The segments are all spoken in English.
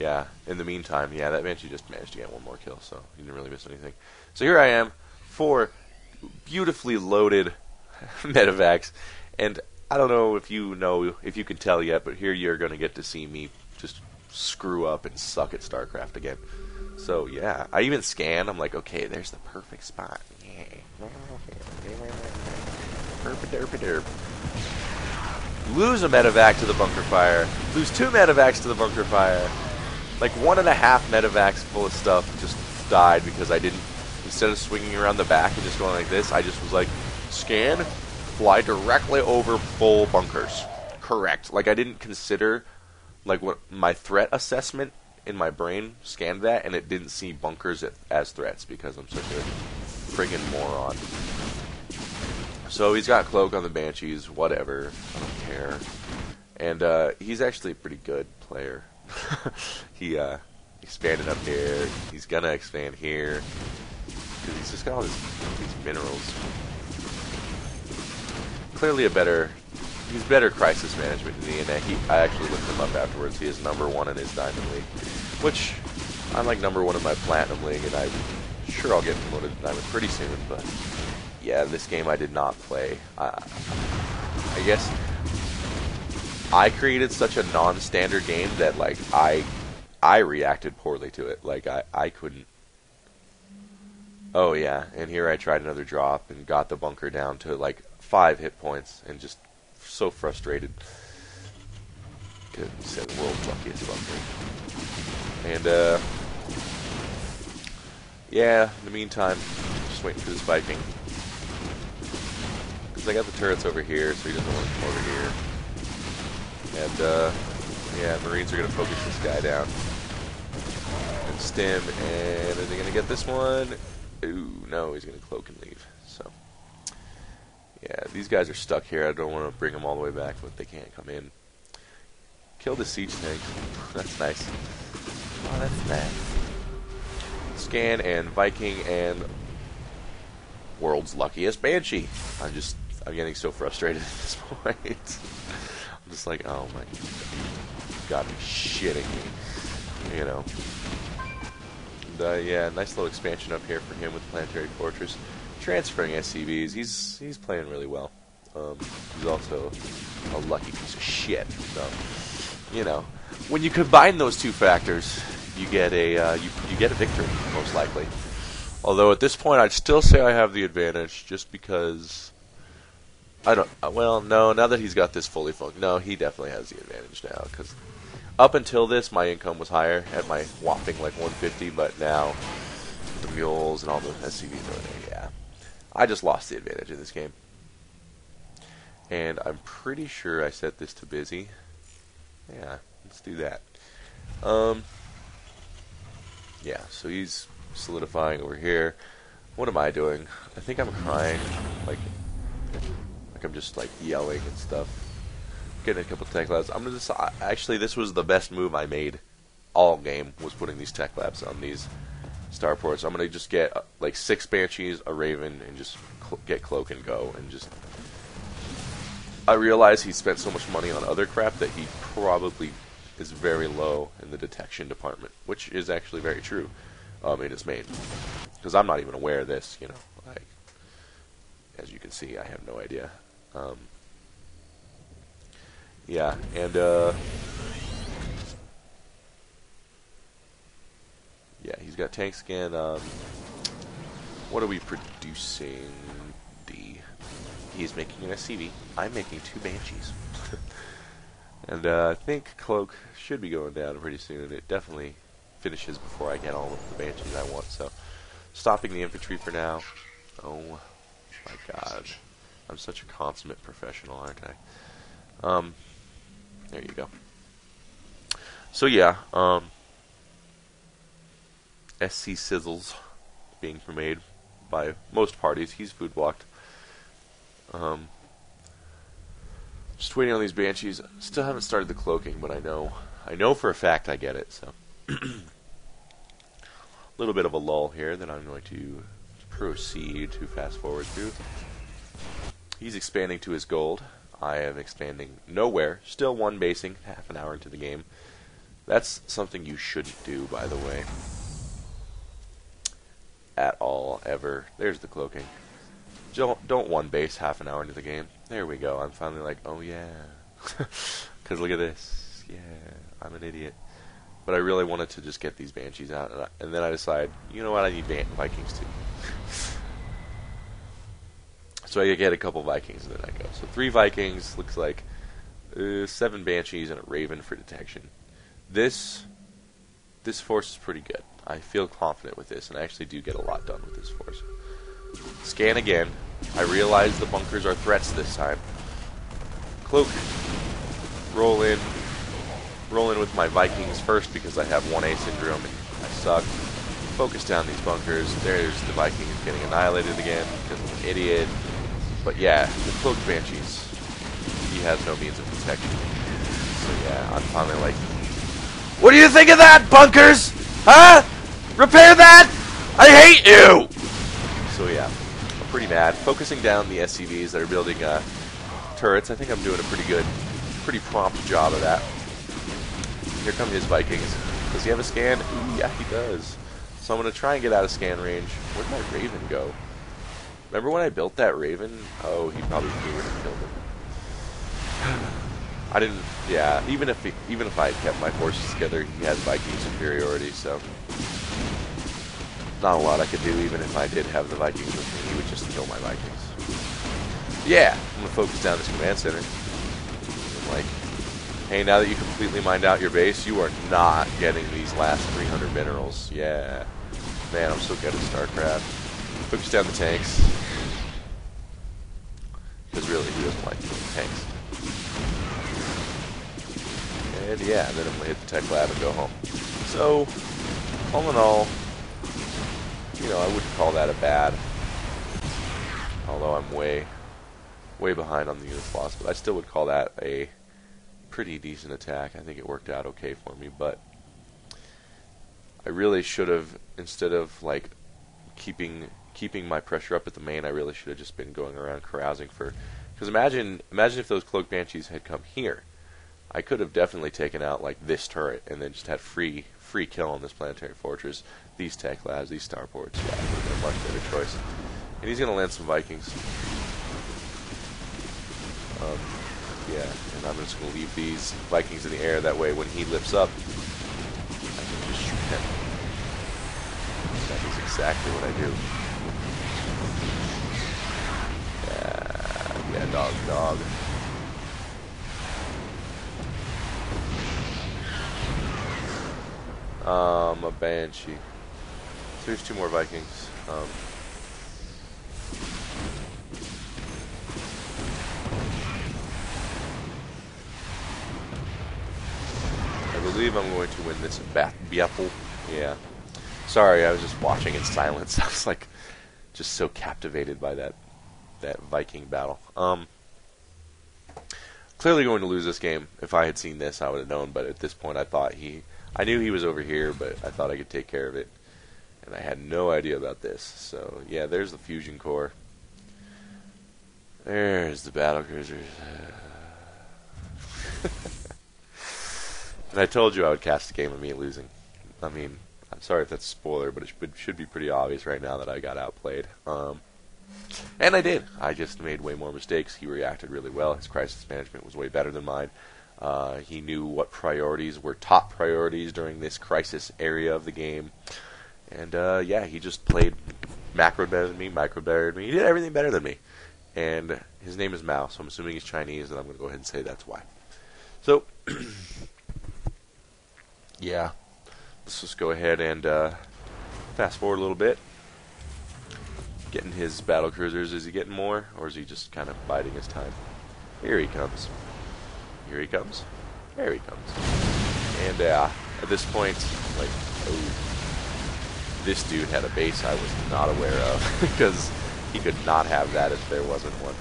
yeah, in the meantime, yeah, that Banshee just managed to get one more kill, so he didn't really miss anything. So here I am, 4 beautifully loaded medevacs, and I don't know if you can tell yet, but here you're going to get to see me just screw up and suck at StarCraft again. So yeah, I even scan, I'm like, okay, there's the perfect spot. Derp. Lose a medevac to the bunker fire. Lose 2 medevacs to the bunker fire. Like 1.5 medevacs full of stuff just died because I didn't, instead of swinging around the back and just going like this, I just was like, scan, fly directly over full bunkers. Correct. Like I didn't consider, like what my threat assessment in my brain scanned that, and it didn't see bunkers as threats because I'm such a friggin' moron. So he's got Cloak on the Banshees, whatever, I don't care. And he's actually a pretty good player. He expanded up here, he's gonna expand here, because he's just got all these minerals. Clearly he's better crisis management than me, and I actually looked him up afterwards. He is #1 in his Diamond League, which I'm like #1 in my Platinum League, and I'm sure I'll get promoted to Diamond pretty soon, but yeah, this game I did not play. I guess I created such a non-standard game that like I reacted poorly to it. Like I couldn't. Oh yeah, and here I tried another drop and got the bunker down to like 5 hit points and just so frustrated. Could have said the world's luckiest bunker. And yeah, in the meantime, just waiting for this Viking. Because I got the turrets over here, so he doesn't want to come over here. And yeah, Marines are going to focus this guy down. And stim, and are they going to get this one? Ooh, no, he's going to cloak and leave. So, yeah, these guys are stuck here. I don't want to bring them all the way back, but they can't come in. Kill the siege tank. That's nice. Oh, that's nice. Scan and Viking and world's luckiest Banshee. I'm getting so frustrated at this point. I'm just like, oh my god, you gotta be shitting me. You know. And, yeah, nice little expansion up here for him with Planetary Fortress. Transferring SCVs, he's playing really well. He's also a lucky piece of shit. So, you know, when you combine those two factors, you get a you get a victory, most likely. Although at this point, I'd still say I have the advantage, just because I don't. Well, no. Now that he's got this fully funked, no, he definitely has the advantage now. Because up until this, my income was higher at my whopping like 150, but now the mules and all the SCVs over there, yeah, I just lost the advantage in this game. And I'm pretty sure I set this to busy. Yeah, let's do that. Yeah, so he's solidifying over here. What am I doing? I think I'm crying, like I'm just like yelling and stuff. Getting a couple tech labs. I'm gonna just actually, this was the best move I made all game, was putting these tech labs on these starports. I'm gonna just get like 6 Banshees, a Raven, and just get Cloak and go, and just. I realize he spent so much money on other crap that he probably is very low in the detection department, which is actually very true in his main. Because I'm not even aware of this, you know. Like, as you can see, I have no idea. Yeah, and yeah, he's got tank scan. What are we producing? D. He's making an SCV. I'm making 2 Banshees. And I think Cloak should be going down pretty soon. It definitely finishes before I get all of the Banshees I want. So, stopping the infantry for now. Oh my god. I'm such a consummate professional, aren't I? There you go. So yeah, SC Sizzles being made by most parties. He's food blocked. Just waiting on these Banshees. Still haven't started the cloaking, but I know for a fact I get it. So, a little bit of a lull here that I'm going to proceed to fast forward through. He's expanding to his gold. I am expanding nowhere. Still 1 basing, half an hour into the game. That's something you shouldn't do, by the way. At all, ever. There's the cloaking. Don't one base half an hour into the game. There we go. I'm finally like, oh yeah. Because look at this. Yeah, I'm an idiot. But I really wanted to just get these Banshees out. And then I decide, you know what, I need Vikings too. So I get a couple Vikings and then I go. So 3 Vikings, looks like 7 Banshees and a Raven for detection. This force is pretty good. I feel confident with this, and I actually do get a lot done with this force. Scan again. I realize the bunkers are threats this time. Cloak. Roll in with my Vikings first because I have 1A syndrome and I suck. Focus down these bunkers. There's the Vikings getting annihilated again because I'm an idiot. But yeah, the Cloaked Banshees. He has no means of protection. So yeah, I'm finally like, what do you think of that, bunkers? Huh? Repair that? I hate you! So yeah, I'm pretty mad. Focusing down the SCVs that are building turrets. I think I'm doing a pretty prompt job of that. Here come his Vikings. Does he have a scan? Ooh, yeah, he does. So I'm going to try and get out of scan range. Where'd my Raven go? Remember when I built that Raven? Oh, he probably flew in and killed him. I didn't. Yeah, even if I had kept my forces together, he has Viking superiority, so not a lot I could do. Even if I did have the Vikings with me, he would just kill my Vikings. Yeah, I'm gonna focus down this command center. I'm like, hey, now that you completely mined out your base, you are not getting these last 300 minerals. Yeah, man, I'm so good at StarCraft. Focus down the tanks, because really, who doesn't like tanks? And yeah, and then I'm going to hit the tech lab and go home. So, all in all, you know, I wouldn't call that a bad, although I'm way behind on the units lost, but I still would call that a pretty decent attack. I think it worked out okay for me, but I really should have, instead of like keeping my pressure up at the main, I really should have just been going around carousing for, because imagine if those Cloaked Banshees had come here. I could have definitely taken out like this turret and then just had free kill on this planetary fortress, these tech labs, these starports. Yeah, it would have been a much better choice. And he's gonna land some Vikings. Yeah, and I'm just gonna leave these Vikings in the air. That way, when he lifts up, I can just shoot him. That is exactly what I do. Yeah, dog. A Banshee. So there's 2 more Vikings. I believe I'm going to win this battle. Yeah. Sorry, I was just watching in silence. I was like, just so captivated by that Viking battle. Clearly going to lose this game. If I had seen this, I would have known. But at this point, I knew he was over here, but I thought I could take care of it. And I had no idea about this. So, yeah, there's the fusion core. There's the battle cruisers. And I told you I would cast the game of me losing. I mean, I'm sorry if that's a spoiler, but it should be pretty obvious right now that I got outplayed. And I did. I just made way more mistakes. He reacted really well. His crisis management was way better than mine. He knew what priorities were top priorities during this crisis area of the game. And, yeah, he just played macro better than me, micro better than me. He did everything better than me. And his name is Mao, so I'm assuming he's Chinese, and I'm going to go ahead and say that's why. So, yeah, let's just go ahead and fast forward a little bit. Getting his battle cruisers. Is he getting more, or is he just kind of biding his time? Here he comes. Here he comes. There he comes. And at this point, like, oh, this dude had a base I was not aware of, because he could not have that if there wasn't one.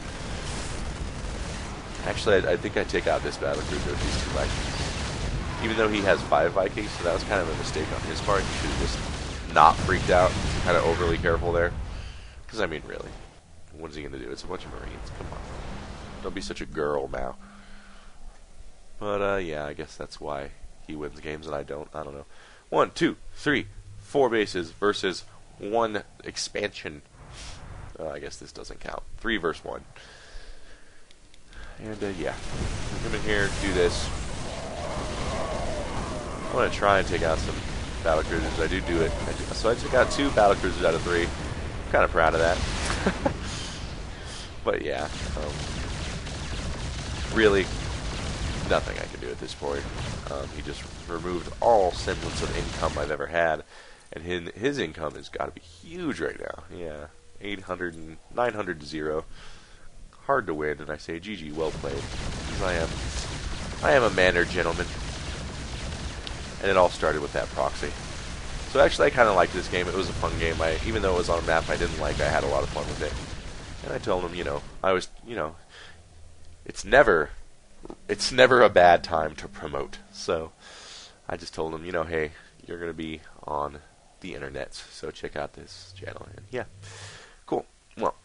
Actually, I think I take out this battle cruiser with these 2 Vikings. Even though he has 5 Vikings, so that was kind of a mistake on his part. He should have just not freaked out, kind of overly careful there. Because, I mean, really, what is he going to do? It's a bunch of Marines. Come on. Don't be such a girl now. But, yeah, I guess that's why he wins games and I don't. I don't know. 1, 2, 3, 4 bases versus 1 expansion. I guess this doesn't count. 3 versus 1. And yeah, come in here, do this. I want to try and take out some battle cruisers. I do it. So I took out 2 battle cruisers out of 3. I'm kind of proud of that. But yeah, really nothing I can do at this point. He just removed all semblance of income I've ever had, and his income has got to be huge right now. Yeah, 800 and 900 to 0. Hard to win, and I say GG, well played, because I am a mannered gentleman. And it all started with that proxy. So actually, I kind of liked this game. It was a fun game. Even though it was on a map I didn't like, I had a lot of fun with it. And I told him, it's never a bad time to promote. So I just told him, hey, you're going to be on the internet, so check out this channel. And yeah, cool. Well,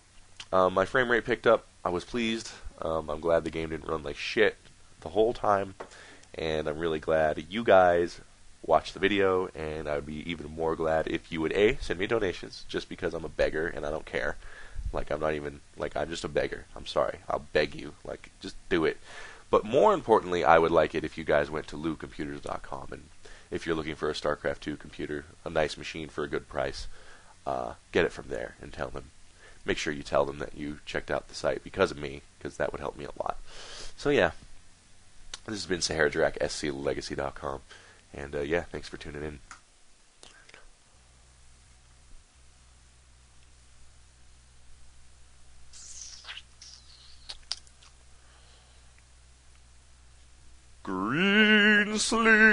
my frame rate picked up. I was pleased. I'm glad the game didn't run like shit the whole time. And I'm really glad you guys watched the video, and I would be even more glad if you would send me donations, just because I'm a beggar and I don't care. I'm just a beggar. I'm sorry. I'll beg you. Just do it. But more importantly, I would like it if you guys went to lootcomputers.com, and if you're looking for a StarCraft 2 computer, a nice machine for a good price, get it from there and make sure you tell them that you checked out the site because of me, because that would help me a lot. So yeah, this has been SaharaDrac, sclegacy.com, and yeah, thanks for tuning in. Green sleep.